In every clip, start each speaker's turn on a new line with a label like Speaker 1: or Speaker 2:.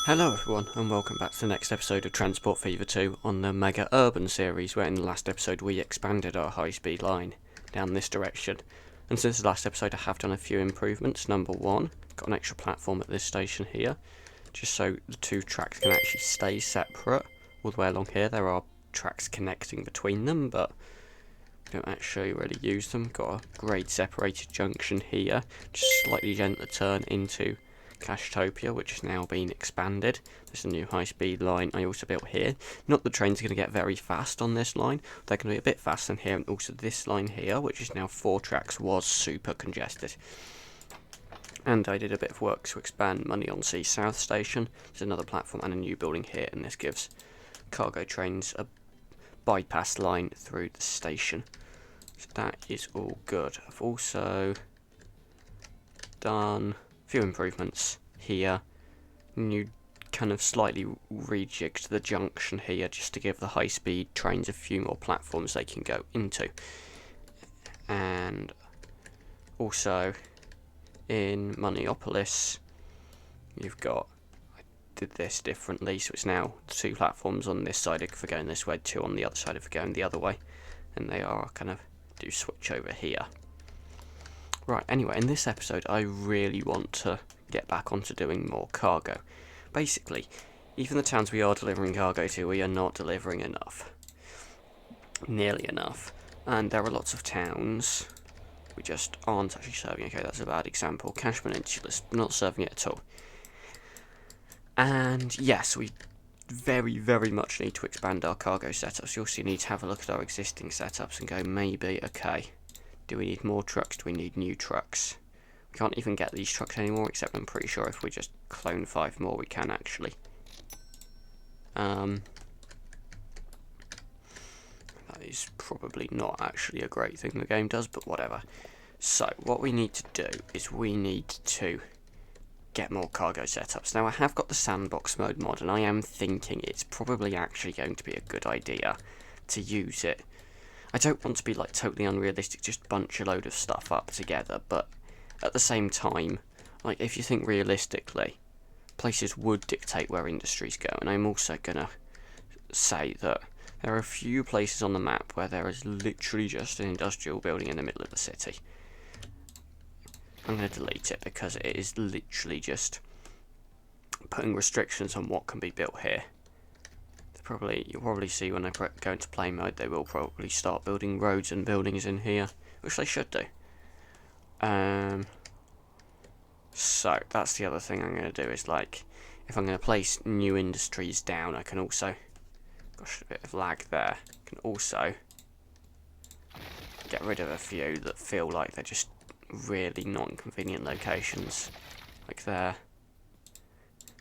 Speaker 1: Hello everyone, and welcome back to the next episode of Transport Fever 2 on the Mega Urban series, where in the last episode we expanded our high-speed line down this direction. And since the last episode I have done a few improvements. Number one, got an extra platform at this station here, just so the two tracks can actually stay separate. All the way along here there are tracks connecting between them, but we don't actually really use them. Got a grade separated junction here, just slightly gentler turn into Cashtopia, which has now been expanded. There's a new high-speed line I also built here. Not that the trains are going to get very fast on this line, they're going to be a bit faster than here. And also this line here, which is now 4 tracks, was super congested. And I did a bit of work to expand Money on Sea South Station. There's another platform and a new building here, and this gives cargo trains a bypass line through the station. So that is all good. I've also done few improvements here. New kind of slightly rejigged the junction here just to give the high speed trains a few more platforms they can go into. And also in Moneyopolis you've got, I did this differently, so it's now 2 platforms on this side for going this way, 2 on the other side for going the other way, and they are kind of do switch over here. Right, anyway, in this episode I really want to get back onto doing more cargo. Basically, even the towns we are delivering cargo to, we are not delivering enough. Nearly enough. And there are lots of towns we just aren't actually serving. Okay, that's a bad example. Cash Peninsula's not serving it at all. And yes, we very, very much need to expand our cargo setups. You also need to have a look at our existing setups and go, maybe, okay, do we need more trucks? Do we need new trucks? We can't even get these trucks anymore, except I'm pretty sure if we just clone 5 more we can actually. That is probably not actually a great thing the game does, but whatever. So, what we need to do is we need to get more cargo setups. Now, I have got the sandbox mode mod, and I am thinking it's probably actually going to be a good idea to use it. I don't want to be like totally unrealistic, just bunch a load of stuff up together, but at the same time, like if you think realistically, places would dictate where industries go, and I'm also gonna say that there are a few places on the map where there is literally just an industrial building in the middle of the city. I'm gonna delete it because it is literally just putting restrictions on what can be built here. You'll probably see when I go into play mode, they will probably start building roads and buildings in here, which they should do. So that's the other thing I'm going to do is, like, if I'm going to place new industries down, I can also, gosh, a bit of lag there, I can also get rid of a few that feel like they're just really not inconvenient locations, like there.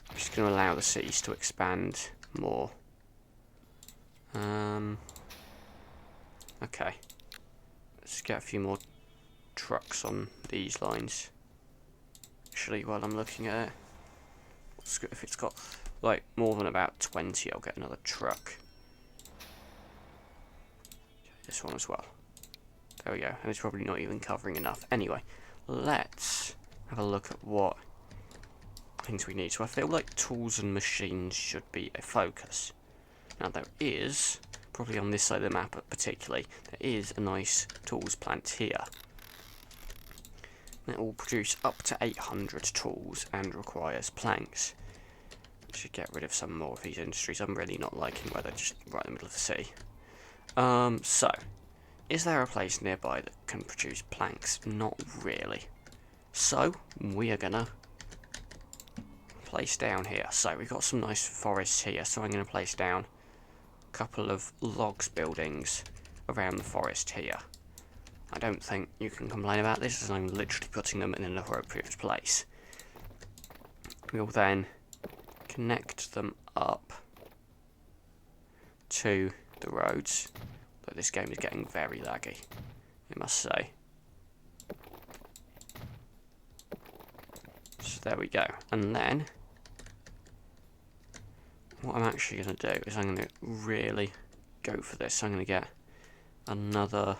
Speaker 1: I'm just going to allow the cities to expand more. Okay, let's get a few more trucks on these lines. Actually, while I'm looking at it, if it's got like more than about 20, I'll get another truck. This one as well. There we go, and it's probably not even covering enough. Anyway, let's have a look at what things we need. So I feel like tools and machines should be a focus. Now there is, probably on this side of the map particularly, there is a nice tools plant here. It will produce up to 800 tools and requires planks. I should get rid of some more of these industries. I'm really not liking where they're just right in the middle of the city. So, is there a place nearby that can produce planks? Not really. So, we are gonna place down here. So, we've got some nice forests here, so I'm gonna place down couple of logs buildings around the forest here. I don't think you can complain about this, as I'm literally putting them in an appropriate place. We'll then connect them up to the roads, though this game is getting very laggy, I must say. So there we go, and then what I'm actually going to do is I'm going to really go for this. I'm going to get another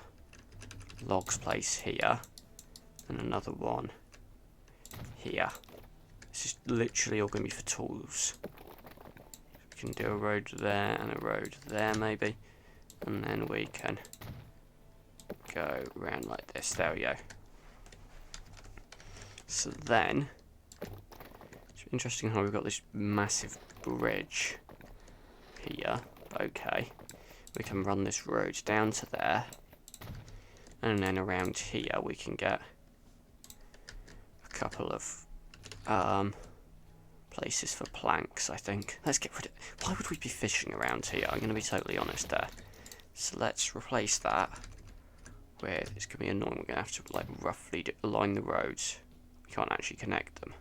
Speaker 1: logs place here and another one here. This is literally all going to be for tools. We can do a road there and a road there maybe. And then we can go around like this. There we go. So then, it's interesting how we've got this massive bridge here. Okay. We can run this road down to there. And then around here we can get a couple of places for planks, I think. Let's get rid of... Why would we be fishing around here? I'm going to be totally honest there. So let's replace that with... It's going to be annoying. We're going to have to like roughly align the roads. We can't actually connect them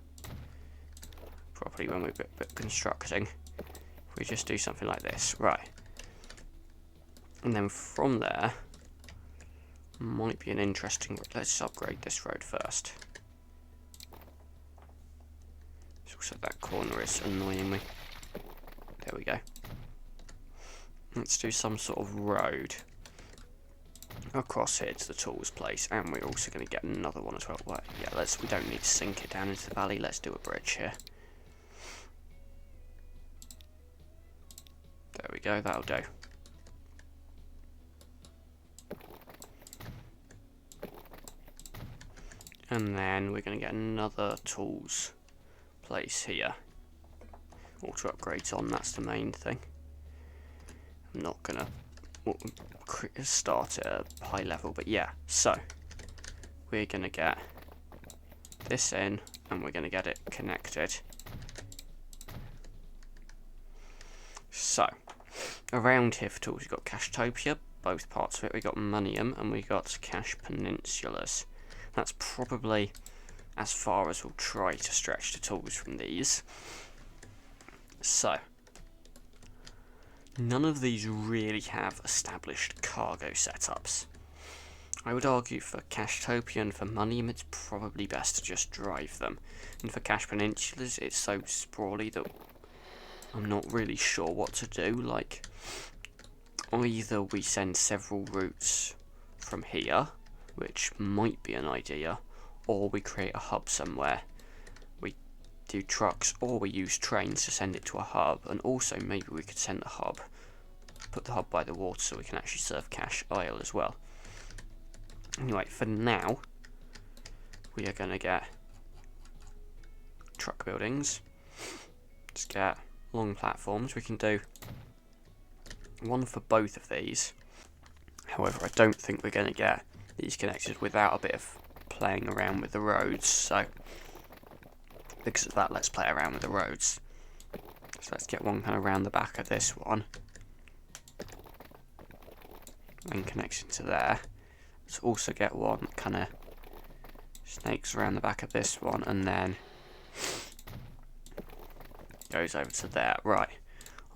Speaker 1: properly when we're constructing. If we just do something like this. Right. And then from there... Might be an interesting... Let's upgrade this road first. Also, that corner is annoying me. There we go. Let's do some sort of road across here to the tools place, and we're also going to get another one as well. Well, yeah, we don't need to sink it down into the valley. Let's do a bridge here. There we go. That'll do. And then we're going to get another tools place here. Auto upgrades on, that's the main thing. I'm not going to start at a high level, but yeah. So, we're going to get this in, and we're going to get it connected. So, around here for tools, we've got Cashtopia, both parts of it. We've got Munium, and we've got Cash Peninsulas. That's probably as far as we'll try to stretch the tools from these. So, none of these really have established cargo setups. I would argue for Cashtopia and for Munium, it's probably best to just drive them. And for Cash Peninsulas, it's so sprawly that I'm not really sure what to do. Like, either we send several routes from here, which might be an idea, or we create a hub somewhere. We do trucks, or we use trains to send it to a hub, and also maybe we could send the hub, put the hub by the water so we can actually serve Cash Isle as well. Anyway, for now, we are going to get truck buildings. Let's get long platforms. We can do one for both of these. However, I don't think we're going to get these connected without a bit of playing around with the roads, so because of that, let's play around with the roads. So let's get one kind of around the back of this one, and connection to there. Let's also get one that kind of snakes around the back of this one, and then goes over to there. Right,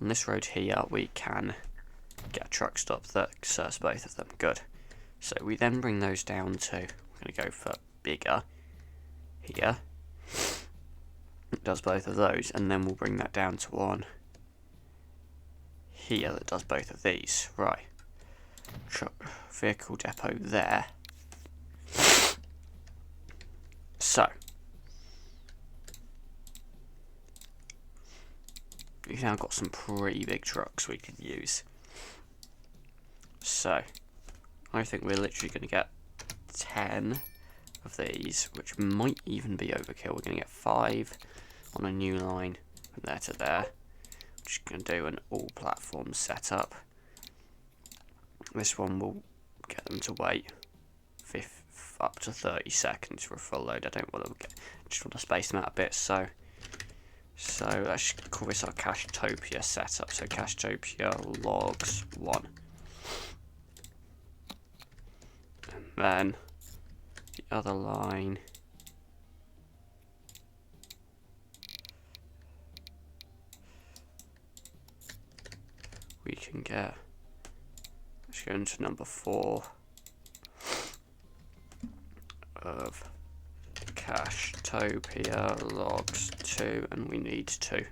Speaker 1: on this road here we can get a truck stop that serves both of them. Good. So we then bring those down to, we're going to go for bigger here. It does both of those, and then we'll bring that down to one here that does both of these. Right. Truck vehicle depot there. So, we've now got some pretty big trucks we could use. So, I think we're literally going to get 10 of these, which might even be overkill. We're going to get 5 on a new line from there to there. I'm just going to do an all platform setup. This one will get them to wait up to 30 seconds for a full load. I don't want to just want to space them out a bit. So let's call this our Cashtopia setup. So Cashtopia logs 1. Then the other line we can get, let's go into number 4 of Cashtopia logs 2, and we need to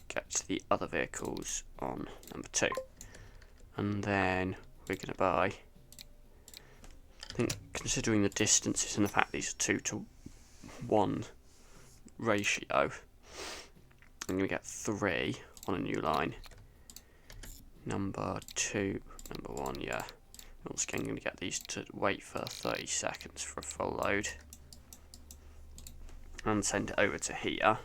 Speaker 1: get to the other vehicles on number 2, and then we're going to buy, I think, considering the distances and the fact these are 2 to 1 ratio, I'm going to get 3 on a new line. Number 2, number 1, yeah. Once again, I'm going to get these to wait for 30 seconds for a full load. And send it over to here.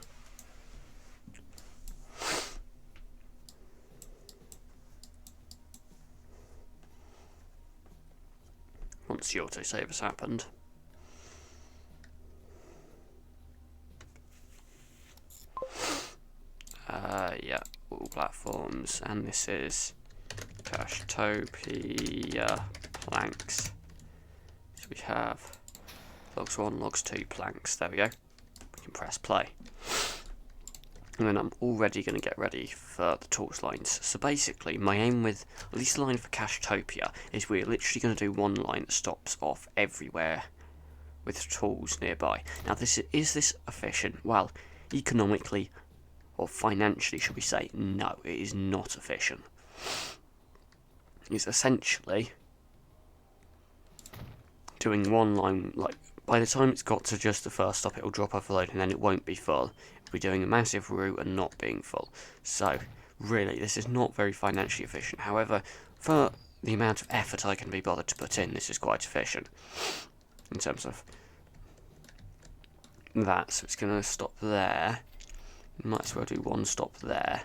Speaker 1: Once the autosave has happened. Yeah, all platforms, and this is Cashtopia planks. So we have logs 1, logs 2, planks. There we go. We can press play. And then I'm already going to get ready for the tools lines. So basically, my aim with at least the line for Cashtopia is we're literally going to do one line that stops off everywhere with tools nearby. Now, is this efficient? Well, economically, or financially, should we say, no, it is not efficient. It's essentially doing one line, like, by the time it's got to just the first stop, it'll drop off a load and then it won't be full. It'll be doing a massive route and not being full. So, really, this is not very financially efficient. However, for the amount of effort I can be bothered to put in, this is quite efficient. In terms of that, so it's going to stop there. Might as well do one stop there.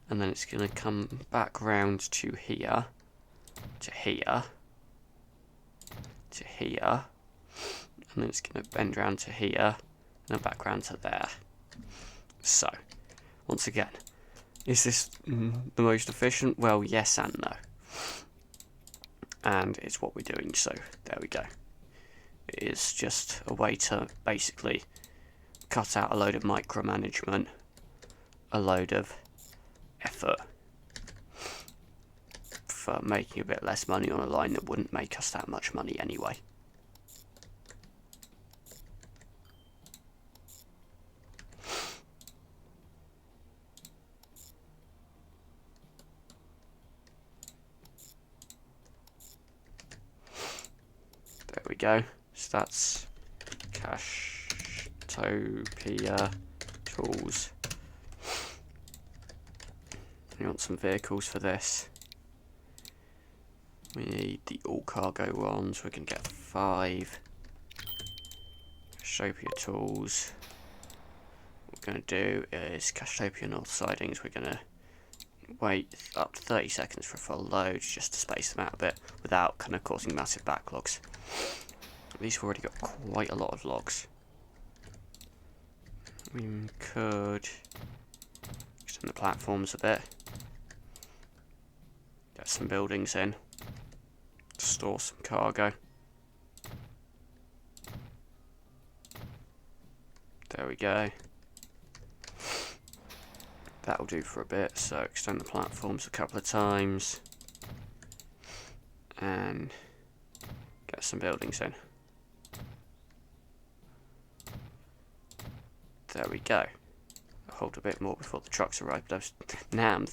Speaker 1: And then it's going to come back round to here. To here. To here. And then it's going to bend round to here. And then back round to there. So, once again, is this the most efficient? Well, yes and no. And it's what we're doing, so there we go. It is just a way to basically cut out a load of micromanagement, a load of effort for making a bit less money on a line that wouldn't make us that much money anyway. There we go. So that's Cashtopia tools. We want some vehicles for this. We need the all cargo ones. We can get 5. Cashtopia tools. What we're going to do is Cashtopia north sidings. We're going to wait up to 30 seconds for a full load just to space them out a bit without kind of causing massive backlogs. At least we've already got quite a lot of logs. We could extend the platforms a bit. Get some buildings in. Store some cargo. There we go. That'll do for a bit, so extend the platforms a couple of times. And get some buildings in. There we go. I'll hold a bit more before the trucks arrive. Now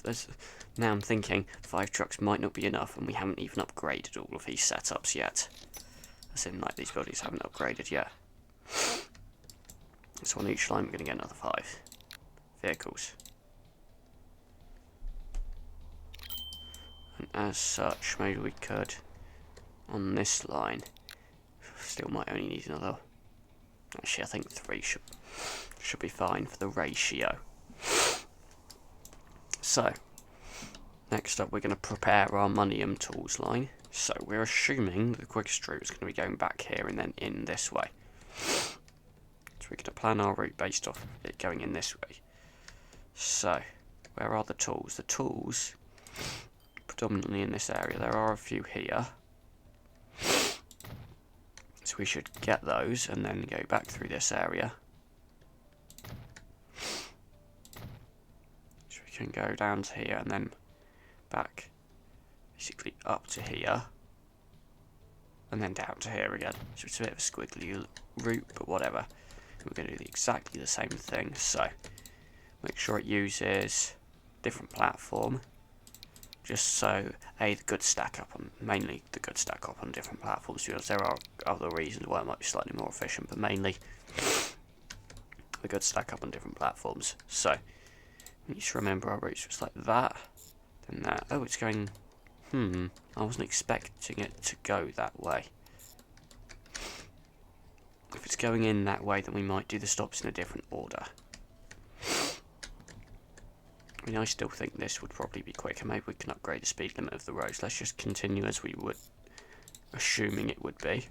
Speaker 1: I'm thinking 5 trucks might not be enough, and we haven't even upgraded all of these setups yet. As in, like, these buildings haven't upgraded yet. So on each line we're going to get another 5 vehicles. And as such, maybe we could, on this line, still might only need another. Actually, I think 3 should be fine for the ratio. So, next up we're going to prepare our Monium tools line. So we're assuming the quickest route is going to be going back here and then in this way. So we're going to plan our route based off it going in this way. So, where are the tools? The tools, predominantly in this area. There are a few here. So we should get those and then go back through this area. So we can go down to here and then back basically up to here. And then down to here again. So it's a bit of a squiggly route, but whatever. We're going to do exactly the same thing. So make sure it uses different platform. Just so the goods stack up on, mainly the goods stack up on different platforms, because there are other reasons why it might be slightly more efficient, but mainly a good stack up on different platforms. So, we need to remember our routes just like that, then that. Oh, it's going... I wasn't expecting it to go that way. If it's going in that way, then we might do the stops in a different order. I mean, I still think this would probably be quicker. Maybe we can upgrade the speed limit of the roads. Let's just continue as we would, assuming it would be.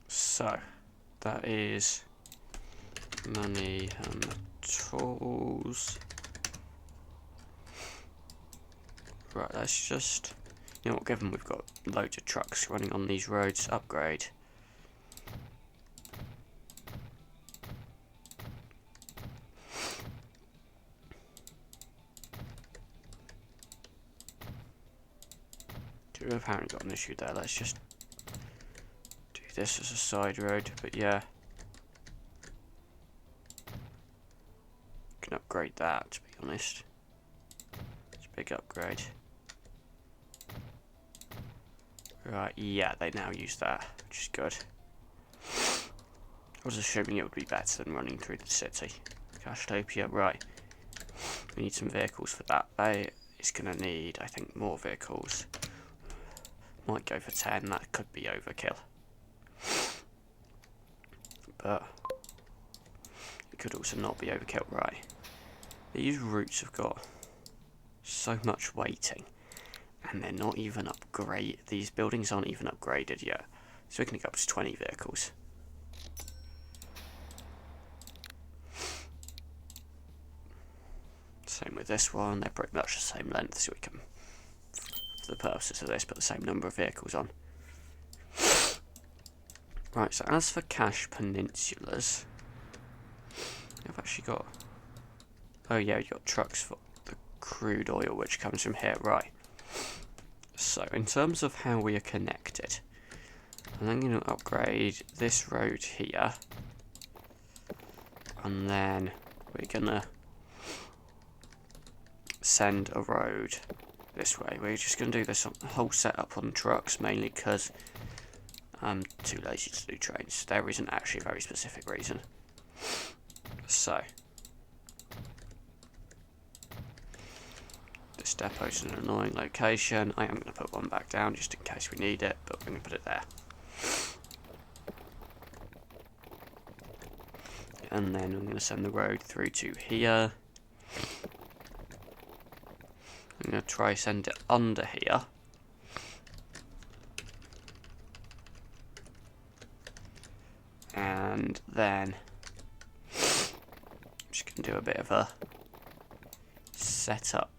Speaker 1: So, that is money and tools. Right, let's just... You know what, given we've got loads of trucks running on these roads, upgrade. We've apparently got an issue there. Let's just do this as a side road, but yeah. Can upgrade that, to be honest. It's a big upgrade. Right, yeah, they now use that, which is good. I was assuming it would be better than running through the city. Cashtopia, right. We need some vehicles for that. It's going to need, I think, more vehicles. Might go for 10, that could be overkill. But it could also not be overkill, right. These routes have got so much waiting. And they're not even upgraded. These buildings aren't even upgraded yet. So we can go up to 20 vehicles. Same with this one. They're pretty much the same length. So we can, for the purposes of this, put the same number of vehicles on. Right, so as for cash peninsulas, I've actually got... Oh yeah, you've got trucks for the crude oil, which comes from here. Right. So, in terms of how we are connected, I'm then going to upgrade this road here, and then we're going to send a road this way. We're just going to do this whole setup on trucks, mainly because I'm too lazy to do trains. There isn't actually a very specific reason. So, this depot's in an annoying location. I am going to put one back down just in case we need it, but we're going to put it there. And then I'm going to send the road through to here. I'm going to try send it under here. And then I'm just going to do a bit of a setup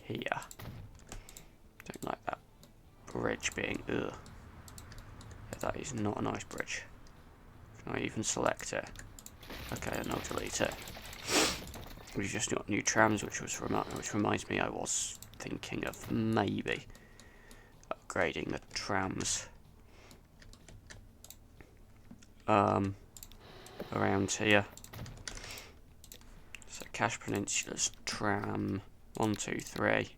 Speaker 1: here. Don't like that bridge being ugh. Yeah, that is not a nice bridge. Can I even select it? Okay, and I'll delete it. We've just got new trams, which reminds me I was thinking of maybe upgrading the trams around here. So Cash Peninsula's tram 1, 2, 3.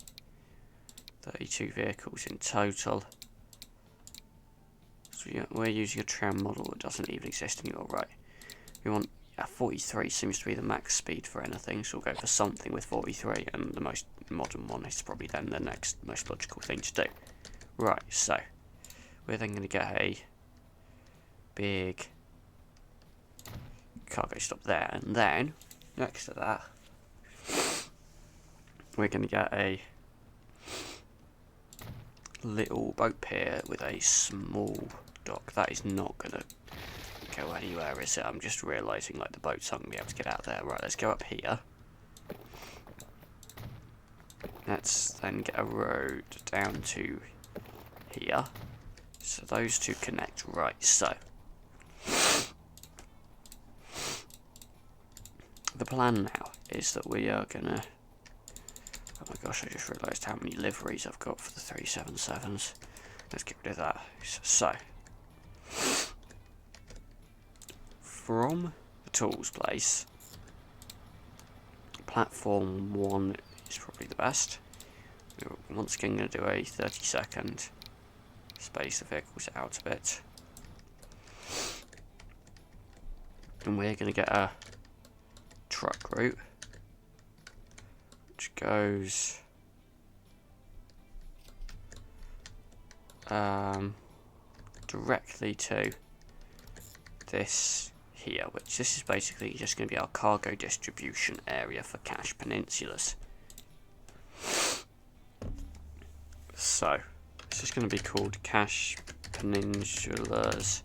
Speaker 1: 32 vehicles in total. So yeah, we're using a tram model that doesn't even exist anymore, right? We want 43 seems to be the max speed for anything, so we'll go for something with 43, and the most modern one is probably then the next most logical thing to do. Right, so we're then going to get a big cargo stop there, and then next to that we're going to get a little boat pier with a small dock. That is not going to go anywhere, is it? I'm just realising like the boats aren't going to be able to get out there. Right, let's go up here. Let's then get a road down to here. So those two connect. Right, so the plan now is that we are going to... Oh my gosh, I just realised how many liveries I've got for the 377s. Let's get rid of that. So, from the tools place, platform 1 is probably the best. We're once again going to do a 30-second space the vehicles out a bit. And we're going to get a truck route which goes directly to this here, which this is basically just going to be our cargo distribution area for Cache Peninsulas. So this is going to be called Cache Peninsulas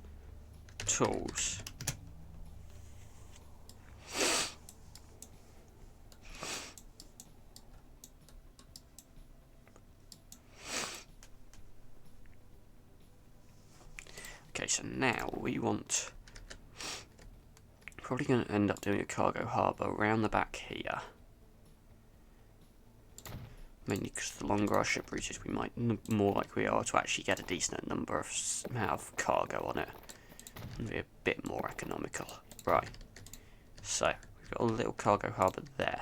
Speaker 1: Tools. Okay, so now we want, probably going to end up doing a cargo harbour around the back here. Mainly because the longer our ship route is, we might, more likely we are to actually get a decent amount of cargo on it. And be a bit more economical. Right, so we've got a little cargo harbour there.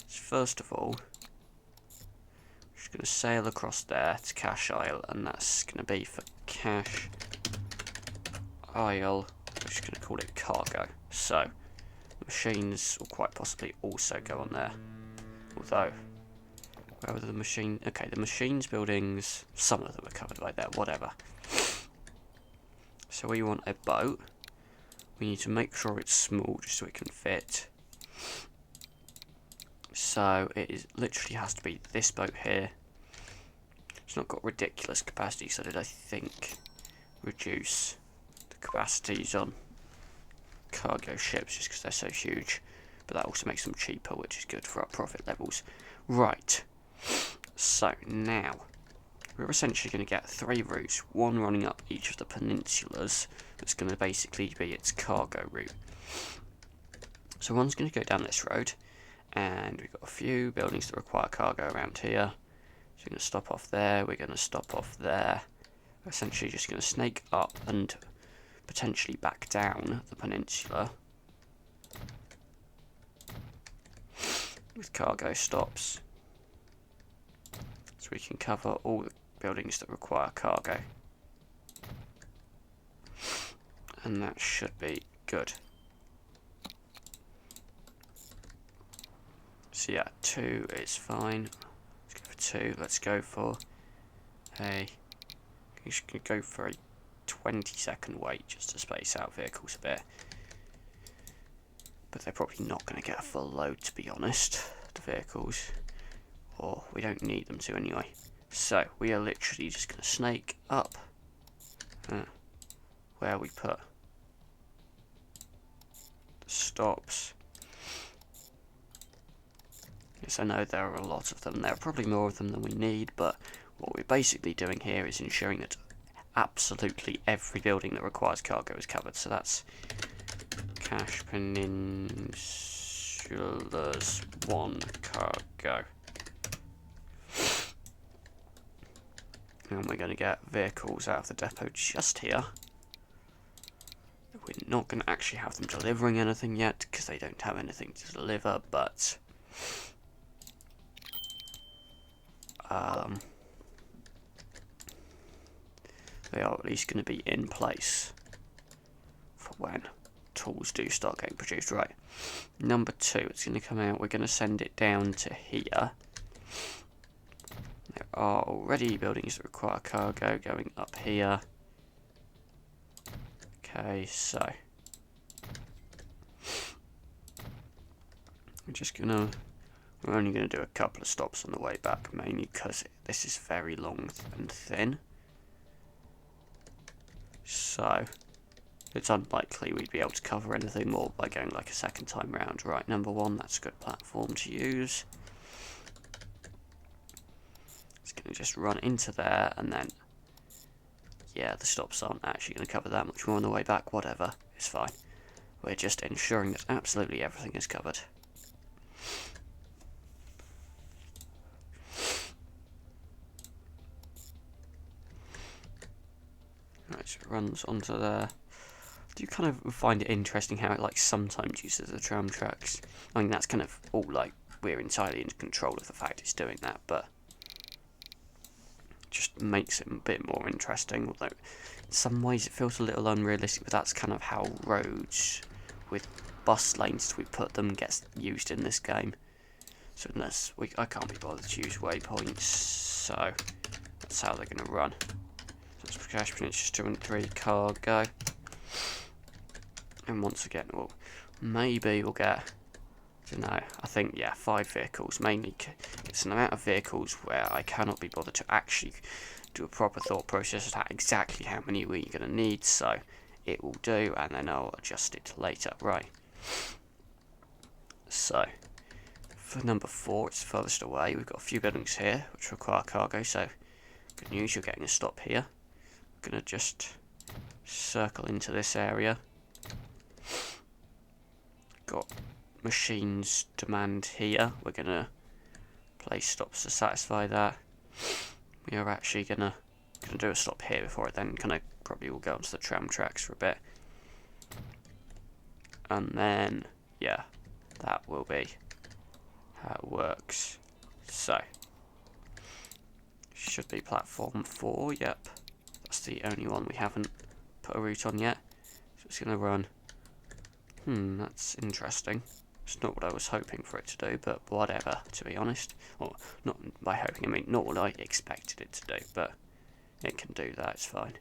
Speaker 1: So first of all, we're just going to sail across there to Cache Isle, and that's going to be for Cache Isle, we're just going to call it cargo. So the machines will quite possibly also go on there. Although, where were the machine? Okay, the machines buildings, some of them are covered by there, whatever. So we want a boat. We need to make sure it's small just so it can fit. So it literally has to be this boat here. It's not got ridiculous capacity, so did I think reduce the capacities on cargo ships just because they're so huge. But that also makes them cheaper, which is good for our profit levels. Right. So now we're essentially going to get 3 routes, one running up each of the peninsulas. That's going to basically be its cargo route. So one's going to go down this road, and we've got a few buildings that require cargo around here. So we're going to stop off there, we're going to stop off there. We're essentially just going to snake up and potentially back down the peninsula with cargo stops. So we can cover all the buildings that require cargo. And that should be good. So yeah, 2 is fine. Let's go for 2. Let's go for a... I'm just going to go for a 20-second wait just to space out vehicles a bit. But they're probably not going to get a full load, to be honest, the vehicles. Or we don't need them to anyway. So we are literally just going to snake up where we put the stops. Yes, I know there are a lot of them. There are probably more of them than we need, but what we're basically doing here is ensuring that absolutely every building that requires cargo is covered. So that's Cache Peninsula's 1 cargo. And we're going to get vehicles out of the depot just here. We're not going to actually have them delivering anything yet because they don't have anything to deliver, but they are at least going to be in place for when tools do start getting produced. Right, number 2, it's going to come out. We're going to send it down to here. There are already buildings that require cargo going up here. Okay, so we're only going to do a couple of stops on the way back, mainly because this is very long and thin. So it's unlikely we'd be able to cover anything more by going like a second time round. Right, number 1, that's a good platform to use. It's going to just run into there, and then, yeah, the stops aren't actually going to cover that much more on the way back. Whatever, it's fine. We're just ensuring that absolutely everything is covered. Right, so it runs onto there. Do you kind of find it interesting how it like sometimes uses the tram tracks? I mean, that's kind of all like we're entirely in control of the fact it's doing that, but just makes it a bit more interesting, although in some ways it feels a little unrealistic, but that's kind of how roads with bus lanes, as we put them, gets used in this game. So unless I can't be bothered to use waypoints, so that's how they're going to run. So it's cash minutes, just 203 cargo. And once again, well, maybe we'll get, I don't know, I think, yeah, 5 vehicles. Mainly, it's an amount of vehicles where I cannot be bothered to actually do a proper thought process of exactly how many we're going to need, so it will do, and then I'll adjust it later. Right. So, for number 4, it's furthest away. We've got a few buildings here which require cargo, so good news, you're getting a stop here. I'm going to just circle into this area. Got machines demand here. We're going to place stops to satisfy that. We are actually going to do a stop here before it then kind of probably will go onto the tram tracks for a bit. And then, yeah, that will be how it works. So, should be platform 4, yep. That's the only one we haven't put a route on yet. So it's going to run. That's interesting. It's not what I was hoping for it to do, but whatever, to be honest. Or, not by hoping, I mean, not what I expected it to do, but it can do that, it's fine.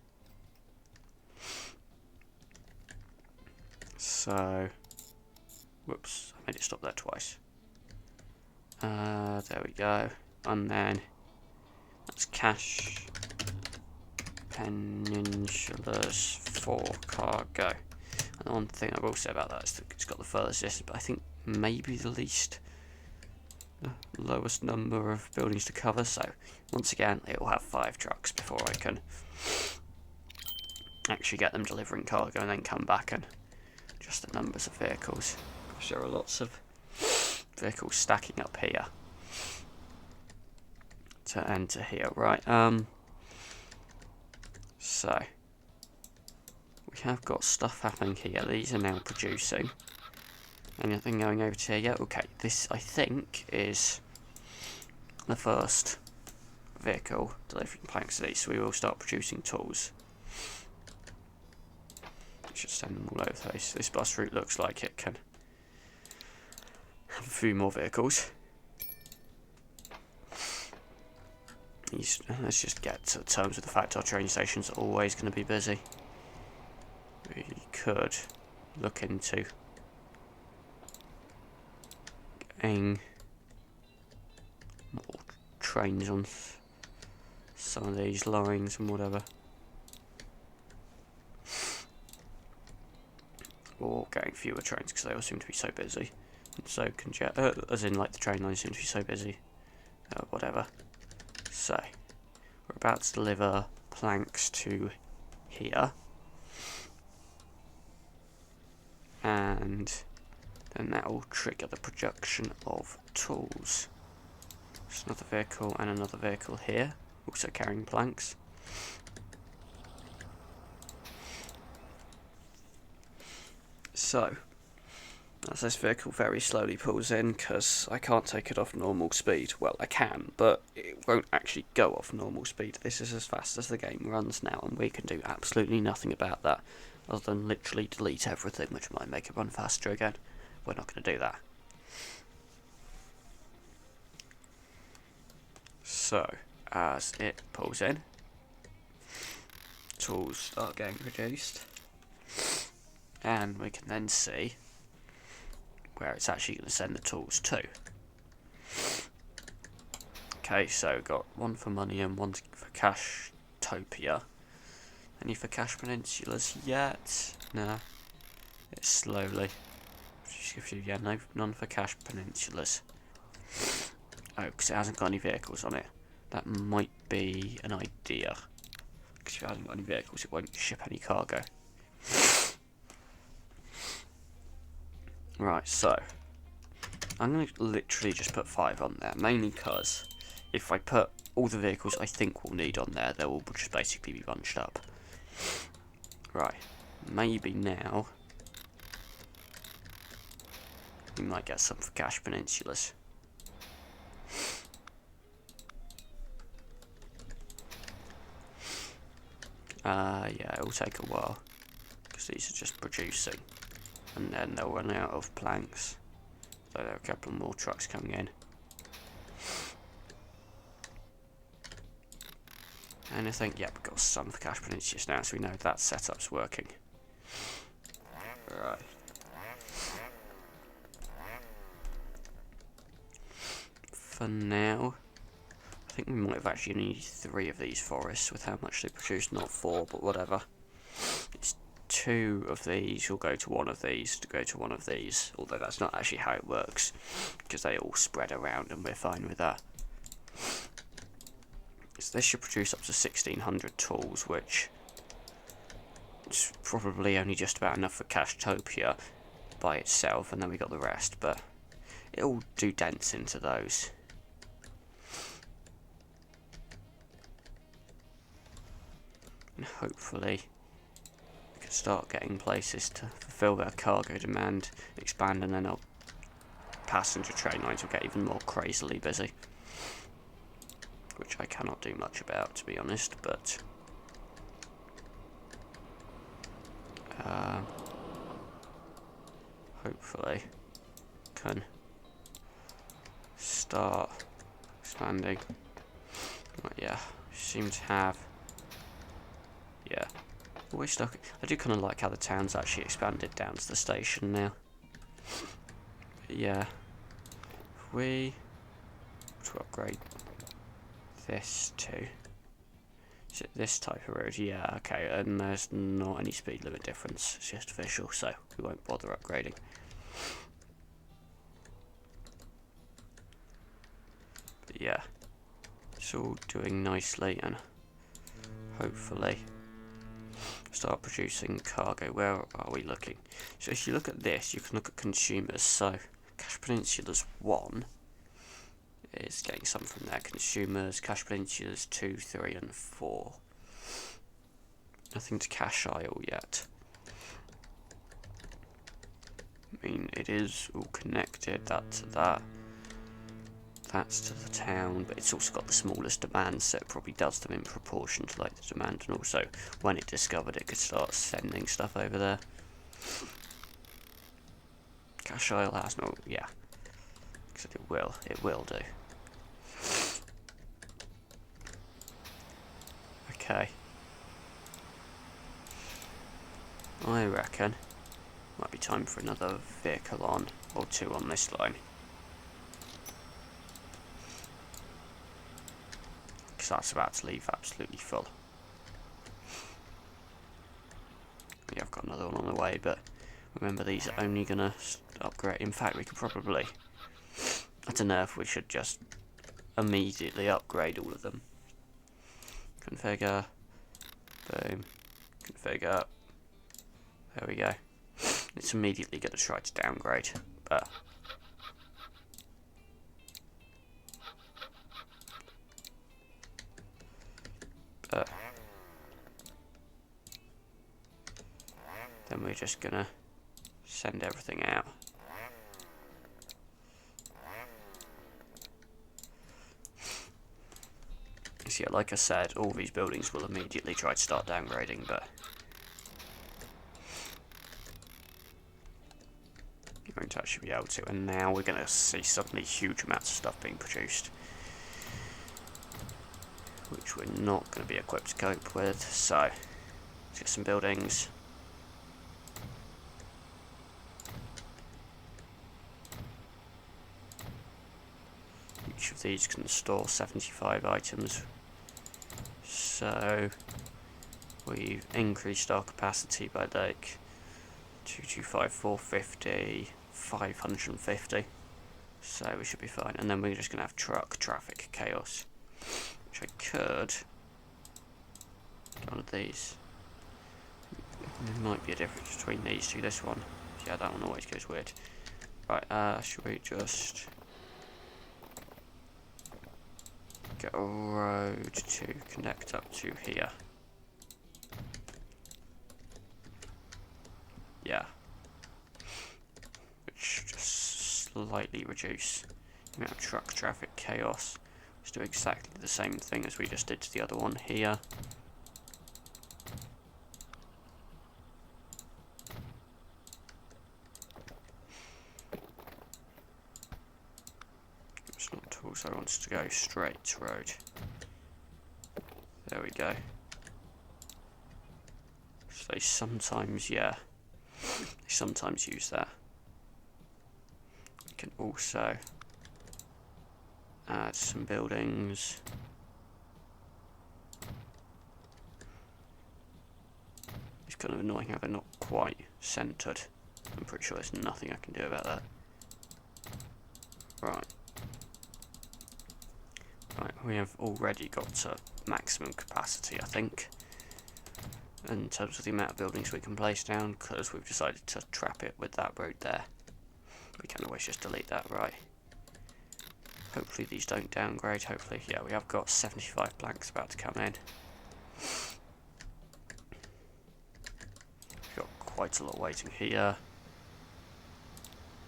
Speaker 1: So, whoops, I made it stop there twice. There we go. And then, that's cache peninsulas for cargo. And the one thing I will say about that is that it's got the furthest distance, but I think maybe the lowest number of buildings to cover. So once again, it will have 5 trucks before I can actually get them delivering cargo and then come back and adjust the numbers of vehicles. Gosh, there are lots of vehicles stacking up here to enter here. Right, so we have got stuff happening here. These are now producing. Anything going over to here yet? Okay, this I think is the first vehicle delivering planks to these, so we will start producing tools. Should send them all over the place. This bus route looks like it can have a few more vehicles. Let's just get to terms with the fact our train stations are always going to be busy. We could look into getting more trains on some of these lines and whatever. Or getting fewer trains because they all seem to be so busy. And so as in like the train lines seem to be so busy. Whatever. So, we're about to deliver planks to here. And then that will trigger the production of tools. There's another vehicle and another vehicle here, also carrying planks. So, as this vehicle very slowly pulls in, because I can't take it off normal speed. Well, I can, but it won't actually go off normal speed. This is as fast as the game runs now, and we can do absolutely nothing about that, other than literally delete everything, which might make it run faster again. We're not going to do that. So, as it pulls in, tools start getting produced, and we can then see where it's actually going to send the tools to. Okay, so we've got one for money and one for Cashtopia. Any for Cash Peninsulas yet? Nah. It's slowly. Just give you, yeah, no, none for Cash Peninsulas. Oh, because it hasn't got any vehicles on it. That might be an idea. Because if it hasn't got any vehicles, it won't ship any cargo. Right, so I'm going to literally just put 5 on there, mainly because if I put all the vehicles I think we'll need on there, they will just basically be bunched up. Right, maybe now we might get some for Cash Peninsulas. Yeah, it will take a while, because these are just producing, and then they'll run out of planks. So there are a couple more trucks coming in. And I think, yeah, we've got some for Cash Peninsula now, so we know that setup's working. Right. For now, I think we might have actually needed 3 of these forests with how much they produce, not 4, but whatever. It's 2 of these will go to 1 of these to go to 1 of these, although that's not actually how it works, because they all spread around and we're fine with that. So this should produce up to 1600 tools, which is probably only just about enough for Cashtopia by itself, and then we got the rest, but it'll do dents into those. And hopefully we can start getting places to fulfill their cargo demand, expand, and then our passenger train lines will get even more crazily busy. Which I cannot do much about, to be honest, but hopefully can start expanding. Right, yeah, seem to have. Yeah, always stuck. I do kind of like how the town's actually expanded down to the station now. But yeah, if we to upgrade this to. Is it this type of road? Yeah, okay, and there's not any speed limit difference, it's just official, so we won't bother upgrading. But yeah, it's all doing nicely, and hopefully start producing cargo. Where are we looking? So if you look at this, you can look at consumers. So Cash Peninsula's 1 is getting some from their consumers. Cash Peninsula's 2, 3 and 4. Nothing to Cash Isle yet. I mean, it is all connected, that to that. That's to the town, but it's also got the smallest demand, so it probably does them in proportion to like the demand, and also when it discovered it could start sending stuff over there. Cash Isle has no, yeah, because it will do. Okay. I reckon might be time for another vehicle on, or 2 on this line. Because that's about to leave absolutely full. Yeah, I've got another one on the way, but remember these are only going to upgrade. In fact, we could probably, I don't know if we should just immediately upgrade all of them. Configure, boom, configure, there we go. It's immediately going to try to downgrade, but then we're just going to send everything out. So yeah, like I said, all these buildings will immediately try to start downgrading, but you won't actually be able to. And now we're going to see suddenly huge amounts of stuff being produced, which we're not going to be equipped to cope with. So let's get some buildings. Each of these can store 75 items. So we've increased our capacity by like 225, 450, 550. So we should be fine. And then we're just going to have truck traffic chaos, which I could get one of these. There might be a difference between these two. This one, yeah, that one always goes weird. Right, should we just get a road to connect up to here? Yeah. Which just slightly reduce the amount of truck traffic chaos. Let's do exactly the same thing as we just did to the other one here. also wants to go straight road. There we go. So they sometimes, yeah, they sometimes use that. We can also add some buildings. It's kind of annoying how they're not quite centered. I'm pretty sure there's nothing I can do about that. Right. Right, we have already got maximum capacity, I think, in terms of the amount of buildings we can place down, because we've decided to trap it with that road there. We can always just delete that, right. Hopefully these don't downgrade, hopefully. Yeah, we have got 75 blanks about to come in. We've got quite a lot waiting here.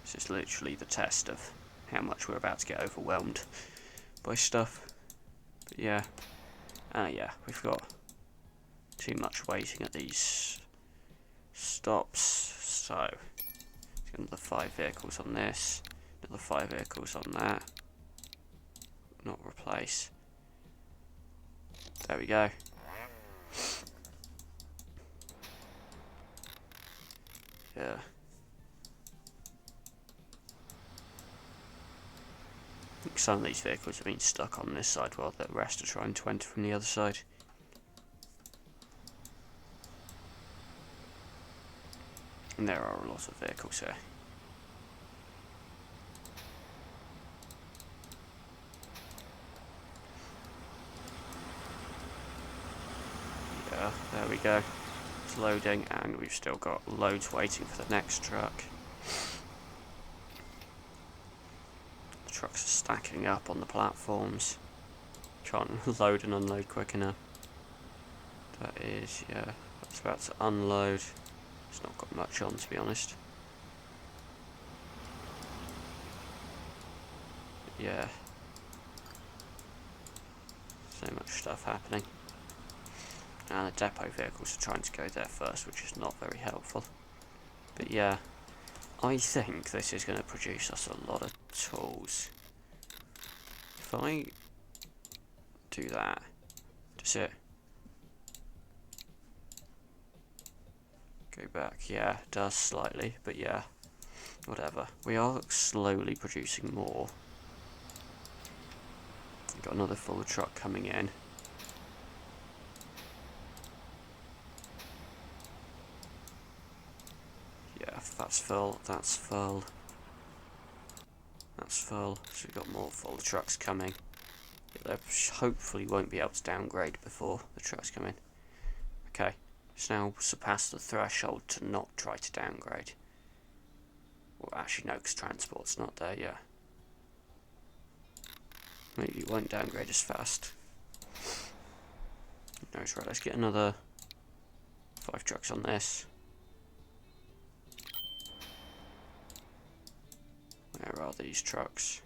Speaker 1: This is literally the test of how much we're about to get overwhelmed by stuff. But yeah, yeah, we've got too much waiting at these stops, so another 5 vehicles on this, another 5 vehicles on that. Not replace. There we go. Yeah. I think some of these vehicles have been stuck on this side while the rest are trying to enter from the other side. And there are a lot of vehicles here. Yeah, there we go. It's loading, and we've still got loads waiting for the next truck. The trucks are stacking up on the platforms. Can't load and unload quick enough. That is, yeah, that's about to unload. It's not got much on, to be honest. Yeah. So much stuff happening. And the depot vehicles are trying to go there first, which is not very helpful. But yeah, I think this is going to produce us a lot of tools. If I do that, does it go back? Yeah, it does slightly, but yeah, whatever. We are slowly producing more. Got another full truck coming in. Yeah, that's full, that's full. That's full, so we've got more full trucks coming. Yeah, they hopefully won't be able to downgrade before the trucks come in. Okay, it's now surpassed the threshold to not try to downgrade. Well, actually no, because transport's not there yet. Maybe it won't downgrade as fast. No, it's right, let's get another 5 trucks on this. Where are these trucks?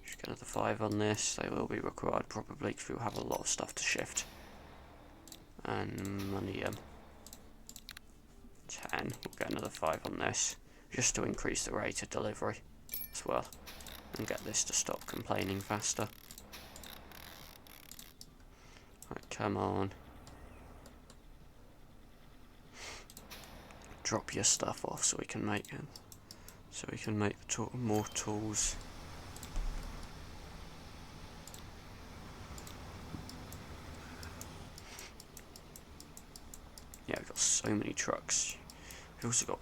Speaker 1: Just get another 5 on this. They will be required probably because we'll have a lot of stuff to shift. And money 10. We'll get another 5 on this. Just to increase the rate of delivery as well. And get this to stop complaining faster. Right, come on. Drop your stuff off so we can make it. So we can make the more tools. Yeah, we've got so many trucks. We've also got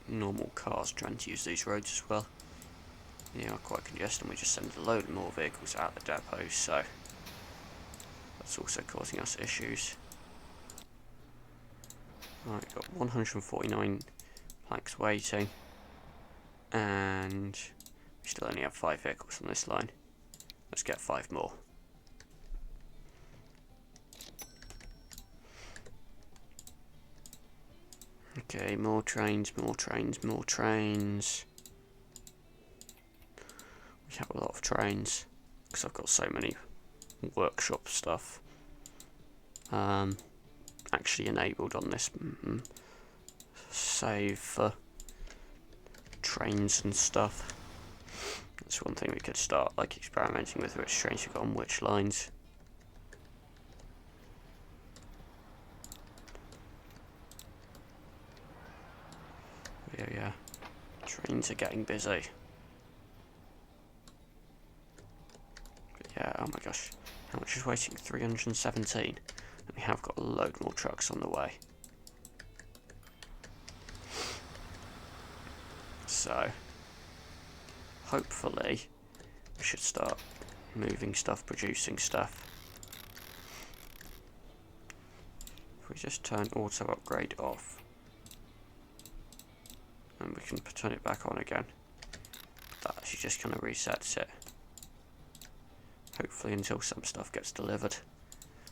Speaker 1: normal cars trying to use these roads as well. They are quite congested, and we just send a load more vehicles out the depot, so that's also causing us issues. Right, we've got 149 planks waiting, and we still only have 5 vehicles on this line. Let's get 5 more. Okay, more trains, more trains, more trains. We have a lot of trains, because I've got so many workshop stuff actually enabled on this. Save for trains and stuff. That's one thing we could start like experimenting with which trains we got on which lines. Yeah. Trains are getting busy. But yeah, oh my gosh. How much is waiting? 317. And we have got a load more trucks on the way. So, hopefully, we should start moving stuff, producing stuff. If we just turn auto upgrade off, and we can turn it back on again. That actually just kind of resets it. Hopefully until some stuff gets delivered.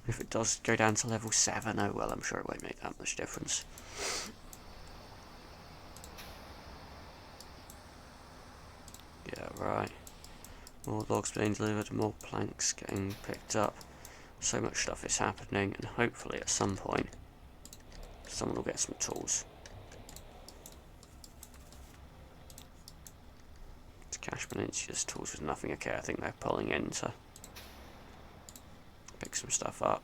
Speaker 1: If it does go down to level 7, oh well, I'm sure it won't make that much difference. Yeah, right. More logs being delivered, more planks getting picked up. So much stuff is happening, and hopefully at some point, someone will get some tools. To Cash Peninsula's tools with nothing. Okay, I think they're pulling in to pick some stuff up.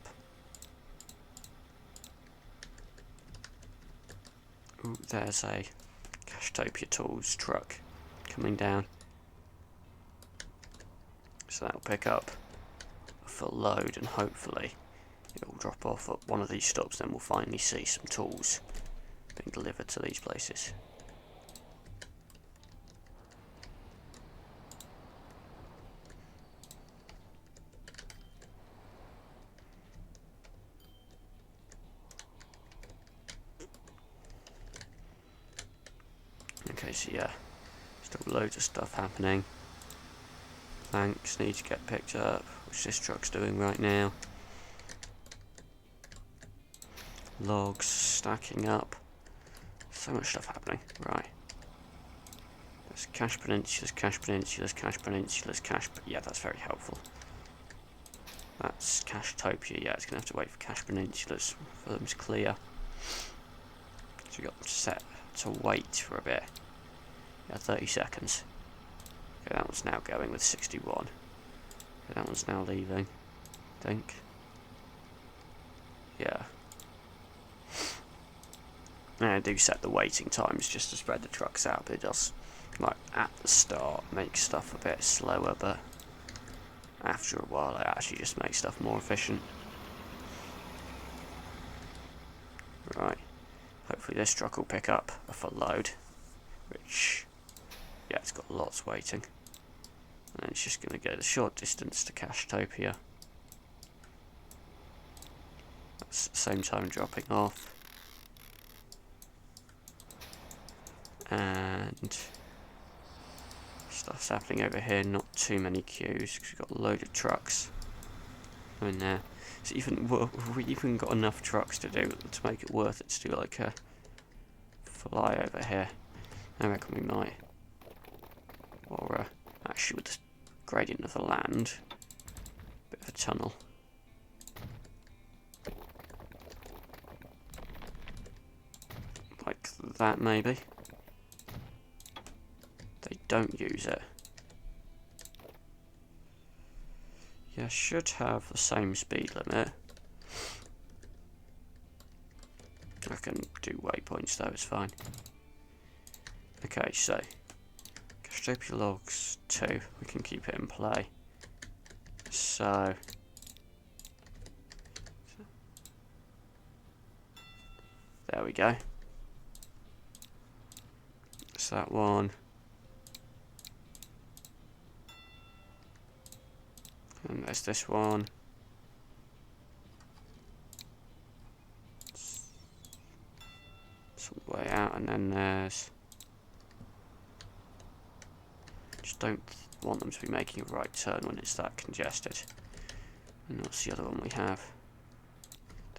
Speaker 1: Ooh, there's a Cashtopia Tools truck coming down. So that'll pick up a full load and hopefully it will drop off at one of these stops, then we'll finally see some tools being delivered to these places. Okay, so yeah, still loads of stuff happening. Planks need to get picked up, which this truck's doing right now. Logs stacking up. So much stuff happening. Right. There's Cash Peninsulas, Cash Peninsulas, Cash Peninsulas, yeah, that's very helpful. That's Cashtopia. Yeah, it's going to have to wait for Cash Peninsulas for them to clear. So we got them set to wait for a bit. Yeah, 30 seconds. Okay, that one's now going with 61. Okay, that one's now leaving, I think. Yeah. And I do set the waiting times just to spread the trucks out, but it does, like, at the start make stuff a bit slower, but after a while it actually just makes stuff more efficient. Right. Hopefully this truck will pick up a full load, which, yeah, it's got lots waiting. And it's just going to go the short distance to Cashtopia. That's at the same time dropping off. And stuff's happening over here, not too many queues, because we've got a load of trucks in there. So we even got enough trucks to make it worth it to do like a fly over here. I reckon we might. Or actually with the gradient of the land, bit of a tunnel. Like that maybe. They don't use it. Yeah, should have the same speed limit. I can do waypoints though, it's fine. Okay, so Cashtopia logs 2, we can keep it in play. So there we go. So that one. And there's this one. Some way out, and then there's. Just don't want them to be making a right turn when it's that congested. And what's the other one we have?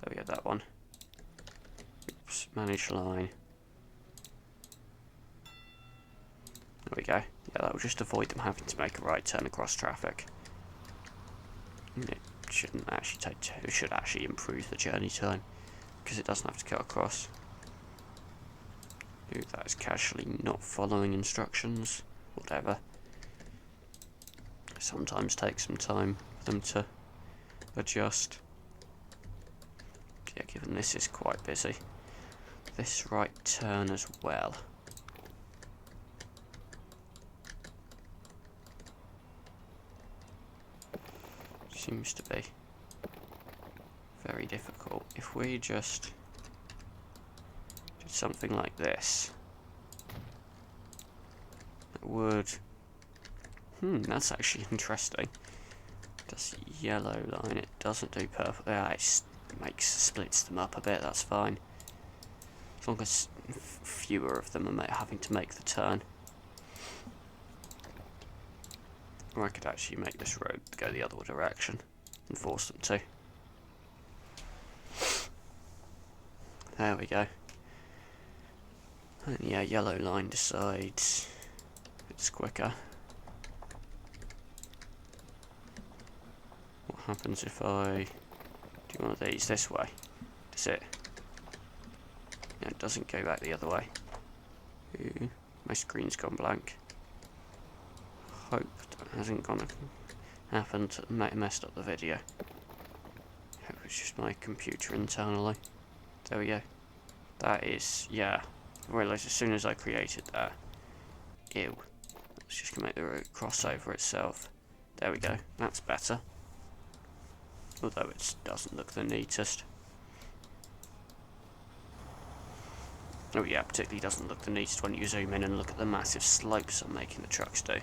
Speaker 1: There we go, that one. Oops, manage line. There we go. Yeah, that will just avoid them having to make a right turn across traffic. It shouldn't actually it should actually improve the journey time because it doesn't have to cut across. Ooh, that is casually not following instructions. Whatever. It sometimes takes some time for them to adjust. Yeah, given this is quite busy. This right turn as well. Seems to be very difficult. If we just did something like this, it would... that's actually interesting. Does yellow line, it doesn't do purple. Yeah, it splits them up a bit, that's fine. As long as fewer of them are having to make the turn. Or I could actually make this road go the other direction and force them to. There we go. And yeah, yellow line decides it's quicker. What happens if I do one of these this way? Does it? No, it doesn't go back the other way. Ooh, my screen's gone blank. Hope that hasn't gonna happen to messed up the video. Hope it's just my computer internally. There we go. That is, yeah. I realised as soon as I created that. Ew. Let's just make the route cross over itself. There we go. That's better. Although it doesn't look the neatest. Oh yeah, particularly doesn't look the neatest when you zoom in and look at the massive slopes I'm making the trucks do.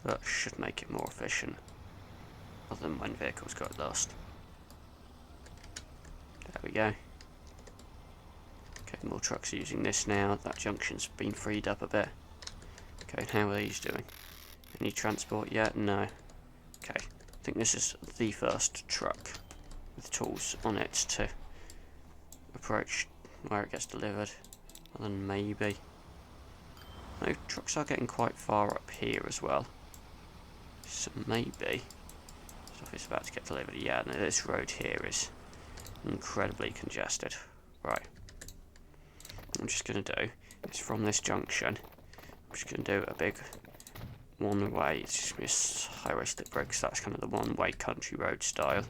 Speaker 1: But should make it more efficient, other than when vehicles got lost. There we go. Okay, more trucks are using this now. That junction's been freed up a bit. Okay, how are these doing? Any transport yet? No. Okay, I think this is the first truck with tools on it to approach where it gets delivered. And then maybe... No, trucks are getting quite far up here as well. So maybe stuff is about to get delivered. Yeah, no, this road here is incredibly congested. Right. What I'm just going to do is from this junction, I'm just going to do a big one way. It's just going to be a highway slip road because that's kind of the one way country road style.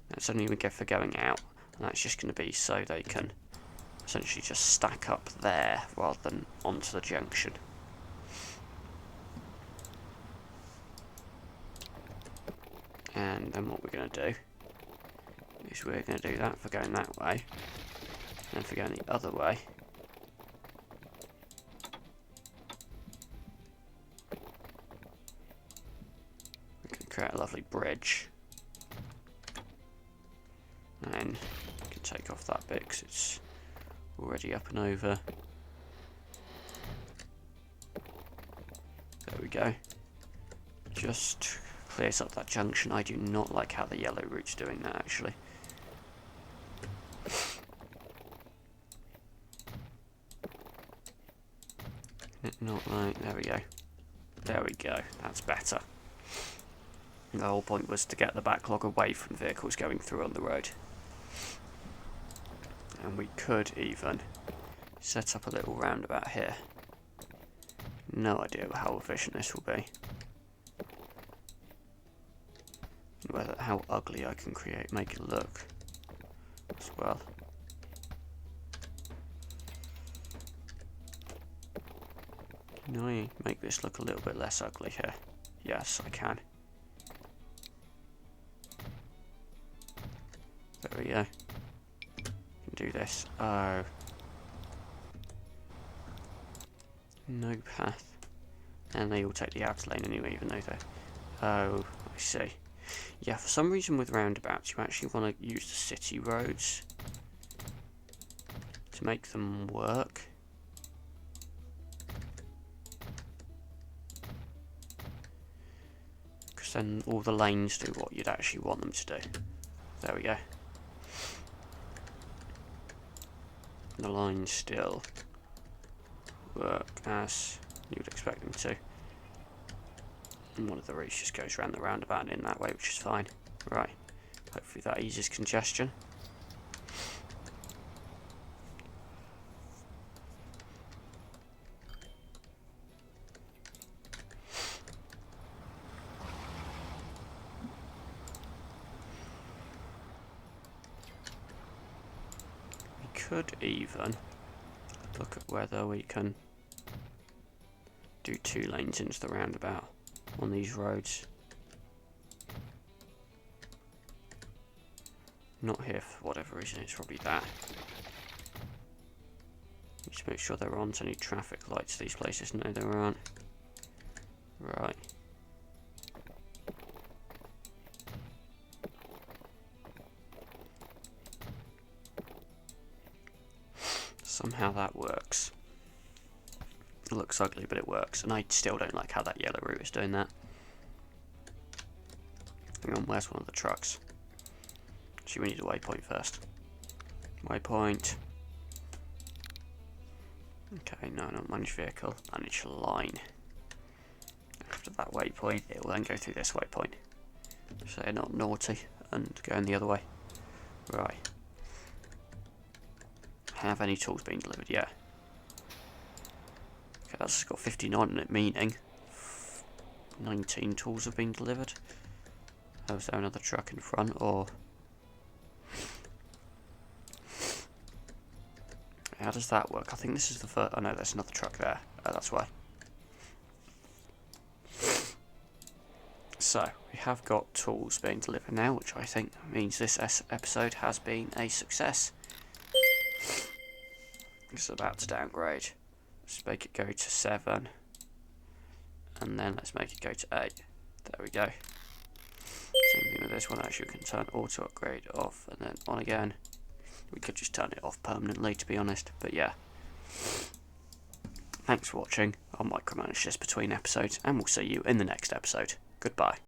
Speaker 1: That's only for going out, and that's just going to be so they can essentially just stack up there rather than onto the junction. And then what we're going to do is we're going to do that for going that way, and for going the other way. We can create a lovely bridge, and then we can take off that bit because it's already up and over. There we go. Just clears up that junction. I do not like how the yellow route's doing that, actually. Not like, there we go. There we go, that's better. The whole point was to get the backlog away from vehicles going through on the road. And we could even set up a little roundabout here. No idea how efficient this will be. Whether how ugly I can make it look as well. Can I make this look a little bit less ugly here? Yes, I can. There we go. Can do this. Oh. No path. And they all take the outer lane anyway, even though they're... Oh, I see. Yeah, for some reason with roundabouts, you actually want to use the city roads to make them work. Because then all the lanes do what you'd actually want them to do. There we go. The lines still work as you'd expect them to. And one of the routes just goes around the roundabout in that way, which is fine. Right. Hopefully that eases congestion. could even look at whether we can do 2 lanes into the roundabout on these roads. Not here for whatever reason, it's probably that. Just make sure there aren't any traffic lights these places. No, there aren't. Right. Somehow that works. It looks ugly, but it works. And I still don't like how that yellow route is doing that. Hang on, where's one of the trucks? Actually, we need a waypoint first. Waypoint. Okay, no, not manage vehicle. Manage line. After that waypoint, it will then go through this waypoint. So they're not naughty and going the other way. Right. Have any tools been delivered yet? Okay, that's got 59 on it, meaning 19 tools have been delivered. Oh, is there another truck in front, or... How does that work? I think this is the first... Oh no, there's another truck there. Oh, that's why. So, we have got tools being delivered now, which I think means this episode has been a success. It's about to downgrade. Let's make it go to 7. And then let's make it go to 8. There we go. Same thing with this one. Actually, we can turn auto upgrade off and then on again. We could just turn it off permanently, to be honest. But yeah. Thanks for watching. I'll micromanage this between episodes, and we'll see you in the next episode. Goodbye.